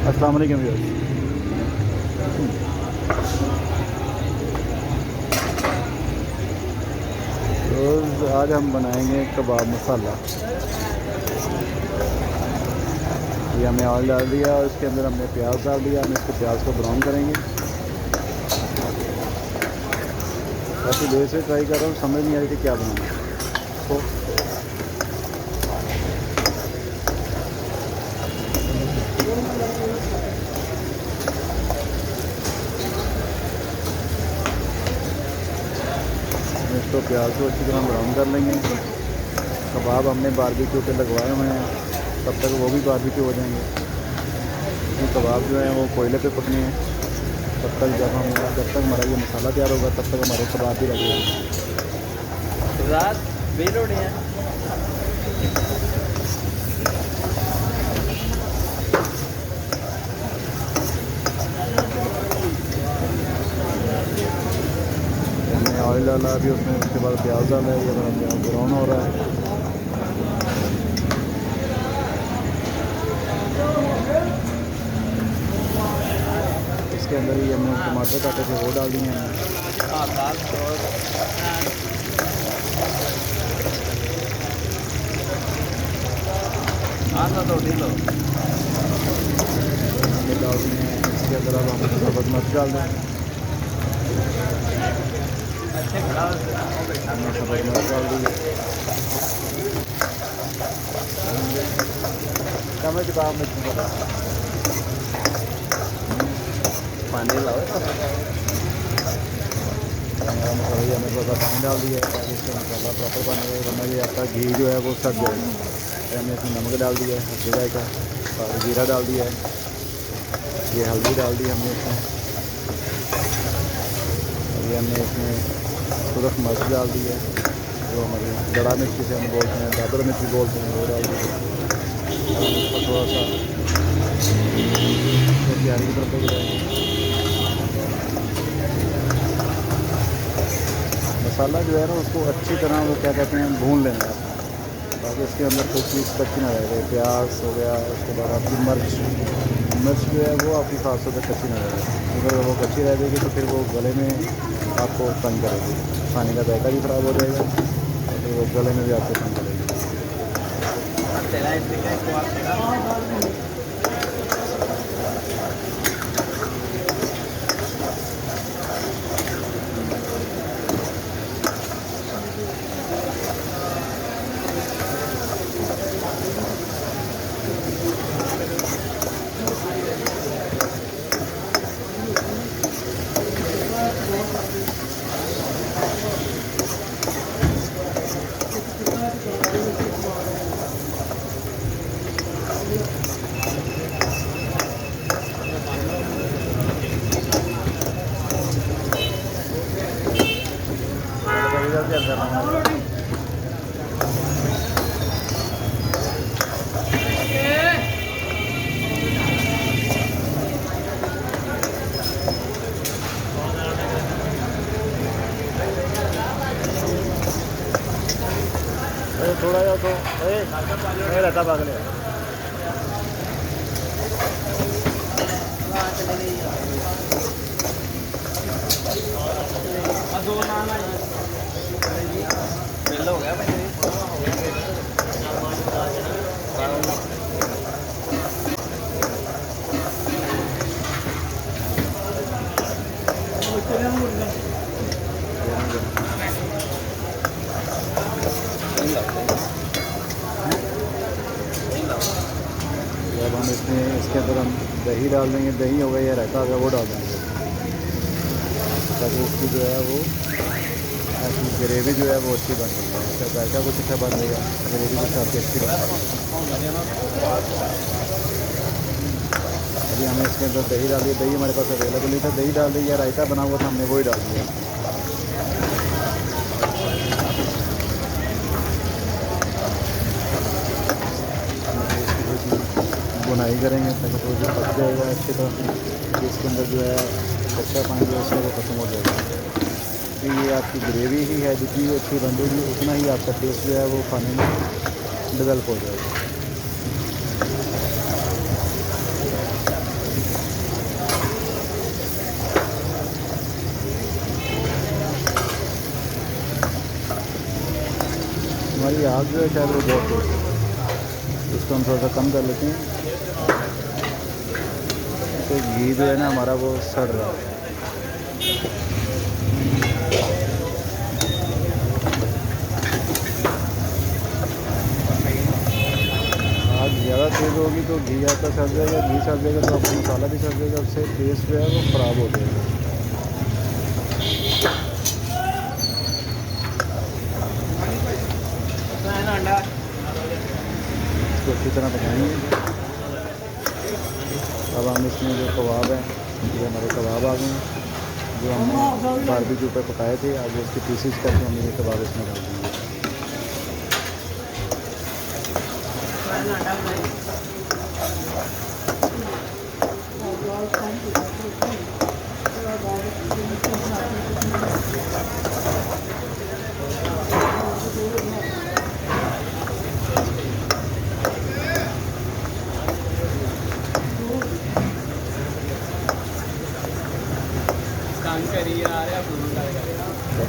अस्सलाम वालेकुम व्यूअर्स। तो आज हम बनाएंगे कबाब मसाला। ये हमने ऑयल डाल दिया और इसके अंदर हमने प्याज डाल दिया। हम इसको प्याज को ब्राउन करेंगे। काफ़ी देर से ट्राई कर रहा हूँ, समझ नहीं आ रही थी क्या बनाना तो इसको प्याज को अच्छी तरह ब्राउन कर लेंगे। कबाब हमने बारबेक्यू पे लगवाए हुए हैं, तब तक वो भी बारबेक्यू हो जाएंगे। ये कबाब जो है वो कोयले पे पकने हैं। जब तक हमारा ये मसाला तैयार होगा तब तक हमारे कबाब भी लग जाएंगे। रात बेलोड़े हैं। हमने ऑयल डाला अभी उसमें, उसके बाद प्याज डाला है। ये हमारा प्याज ब्राउन हो रहा है। इसके अंदर ही हमने टमाटर काटे थे वो डाल दिए हैं। हमने डाल दिए हैं। इसके अंदर अब हम सब्ज़ मिर्च डाल दें। हमने सब्ज़ मिर्च डाल दी है। टमाटर कबाब में पानी लाओ। मसाला ही हमें थोड़ा पानी डाल दिया है ताकि इसका मसाला प्रॉपर बन जाए, वरना ये आपका घी जो है वो सड़ जाएगा। हमने इसमें नमक डाल दिया है, जीरा का और जीरा डाल दिया है। ये हल्दी डाल दी हमने इसमें। और ये हमने इसमें सुरख मिर्च डाल दी है, जो हमारी गड़ा मिर्च जिसे हम बोलते हैं, दादर मिर्च भी बोलते हैं, वो डाल दी है। थोड़ा सा तैयारी की तरफ जाएंगे। मसाला जो है ना उसको अच्छी तरह वो क्या कहते हैं भून लेना है, ताकि इसके अंदर कोई चीज़ कच्ची ना रह जाए। प्याज हो गया, उसके बाद आपकी मिर्च जो है वो आपकी खास तौर पर कच्ची ना रह जाए। अगर वो कच्ची रह जाएगी तो फिर वो गले में आपको तंग करेगी, खाने का जायका भी ख़राब हो जाएगा और फिर वो गले में भी आपको तंग करेगी। थोड़ा जा तो रहता पागल है। हो गया भाई। जब हम इसके अंदर हम दही डाल देंगे, दही होगा या रायता होगा वो डाल देंगे, ताकि उसकी जो है वो ऐसी ग्रेवी जो है वो अच्छी बन जाएगी। उसका जायका कुछ अच्छा बन जाएगा, ग्रेवी कुछ आपकी अच्छी बन जाएगी। अभी हमने इसके अंदर दही डाल दिया। दही हमारे पास अवेलेबल नहीं था, दही डाल दी। या रायता बना हुआ था हमने वही डाल दिया। बुनाई करेंगे ताकि थोड़ी सी पक जाएगा अच्छी तरह। इसके अंदर जो है कच्चा पानी जो है उसका वो खत्म हो जाएगा। कि ये आपकी ग्रेवी ही है, जितनी अच्छी बन जाएगी उतना ही आपका टेस्ट जो है वो खाने में डेवलप हो जाएगा। हमारी आग जो है शायद वो बहुत तेज़ है, इसको हम थोड़ा सा कम कर लेते हैं। तो घी जो है ना हमारा वो सड़ रहा है। आग ज़्यादा तेज़ होगी तो घी आपका सड़ जाएगा, घी सड़ जाएगा तो आपका मसाला भी सड़ जाएगा, उससे टेस्ट जो है वो ख़राब हो जाएगा। इसको अच्छी तरह पकाएंगे। अब हम इसमें जो कबाब है, ये हमारे कबाब आ गए हैं जो हमने बारबेक्यू पे पकाए थे। अब उसके पीसेस करके हम ये कबाब इसमें डाल देंगे।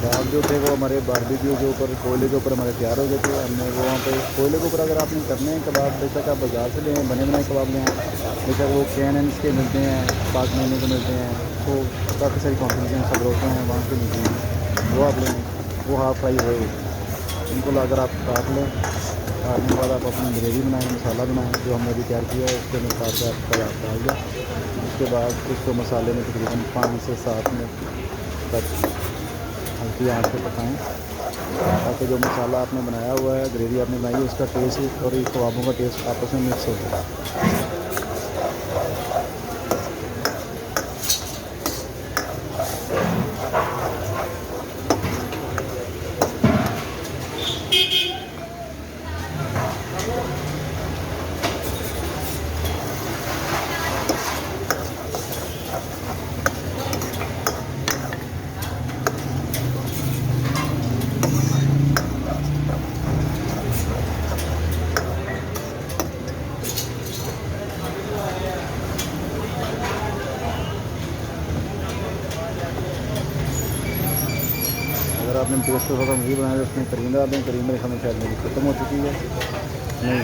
कबाब जो थे वो हमारे बारबेक्यू के ऊपर, कोयले के ऊपर हमारे तैयार हो गए थे। हमने वो वहाँ पे कोयले के ऊपर अगर आपने करने हैं कबाब, बेशक आप बाज़ार से लें, बने बनाए कबाब लें, बेशक वो कैन के मिलते हैं, 5 महीने के मिलते हैं, तो काफ़ी सारी कंपनियाँ सब रोके हैं वहाँ से मिलती हैं, वो आप लें। वो हाफ फ्राई हुए इनको लाकर आप काट लें। काटने के बाद आप अपनी ग्रेवी बनाएँ, मसाला बनाएँ जो हमने अभी तैयार किया है, उसके अनुसार से आप कबाब डाल दें। उसके बाद उसको मसाले में तकरीबन 5 से 7 मिनट तक हल्की आंच पे पकाएं, ताकि जो मसाला आपने बनाया हुआ है, ग्रेवी आपने बनाई है, उसका टेस्ट और ये कबाबों का टेस्ट आपस में मिक्स हो जाए। अगर आपने टेस्ट को थोड़ा नहीं बनाया तो उसमें करीम डाल दें। करीम मेरे खाने शायद मेरी ख़त्म हो चुकी है, नहीं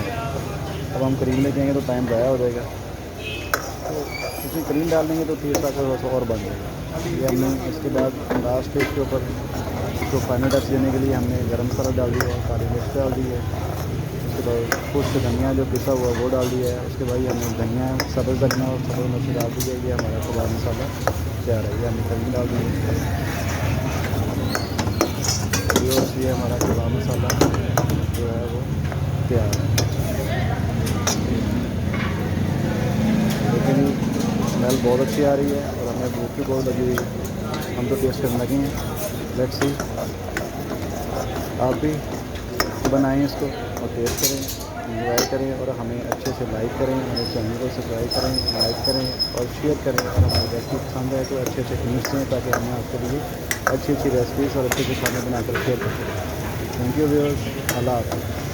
अब हम करीम लेके आएंगे तो टाइम ज़ाया हो जाएगा, तो इसमें करीम डाल देंगे तो टेस्ट आपका थोड़ा सा और बन जाएगा। ये हमने इसके बाद लास्ट स्टेज के ऊपर इसको फाइनल टच देने के लिए हमने गरम मसाला डाल दिया है, काली मिर्च डाल दी है, उसके बाद कुछ धनिया जो पिसा हुआ वो डाल दिया है, उसके बाद हमने धनिया, सब्ज़ धनिया और सब्ज़ मिर्च डाल दी है। ये हमारा कबाब मसाला तैयार है। ये हमने करीम डाल दी है, ये हमारा कबाब मसाला जो है वो तैयार है। लेकिन स्मेल बहुत अच्छी आ रही है और हमें भूख भी बहुत लगी हुई है, हम तो टेस्ट करने लगे हैं। लेट्स सी, आप भी बनाएं इसको और टेस्ट करें, एंजॉय करें और हमें अच्छे से लाइक करें, हमारे चैनल को सब्सक्राइब करें, लाइक करें और शेयर करें। और हमारी रेसिपी पसंद है तो अच्छे अच्छे कमेंट्स दें ताकि हमें आपके लिए अच्छी अच्छी रेसिपीज़ और अच्छे अच्छे खाने बनाकर शेयर कर सकें। थैंक यू व्यूअर्स, अल्लाह हाफ़िज़।